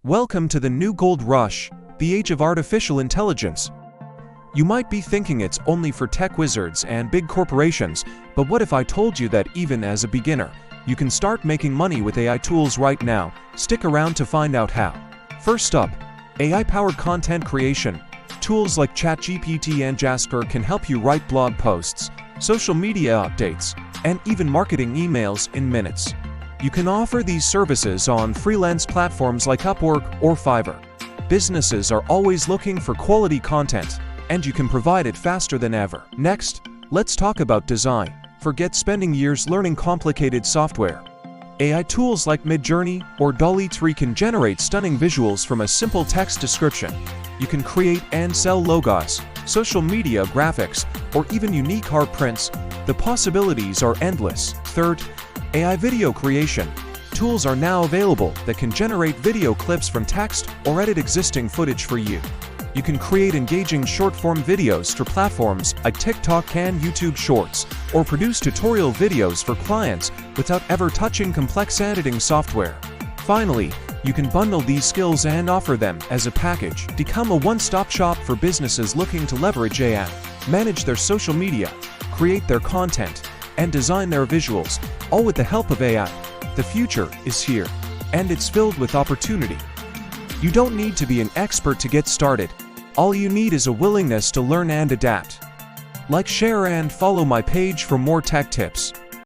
Welcome to the new gold rush, the age of artificial intelligence. You might be thinking it's only for tech wizards and big corporations, but what if I told you that even as a beginner, you can start making money with AI tools right now? Stick around to find out how. First up, AI-powered content creation. Tools like ChatGPT and Jasper can help you write blog posts, social media updates, and even marketing emails in minutes. You can offer these services on freelance platforms like Upwork or Fiverr. Businesses are always looking for quality content, and you can provide it faster than ever. Next, let's talk about design. Forget spending years learning complicated software. AI tools like Midjourney or DALL-E 3 can generate stunning visuals from a simple text description. You can create and sell logos, social media graphics, or even unique art prints. The possibilities are endless. Third, AI video creation. Tools are now available that can generate video clips from text or edit existing footage for you. You can create engaging short-form videos for platforms like TikTok and YouTube Shorts, or produce tutorial videos for clients without ever touching complex editing software. Finally, you can bundle these skills and offer them as a package. Become a one-stop shop for businesses looking to leverage AI, manage their social media, create their content, and design their visuals, all with the help of AI. The future is here, and it's filled with opportunity. You don't need to be an expert to get started. All you need is a willingness to learn and adapt. Like, share, and follow my page for more tech tips.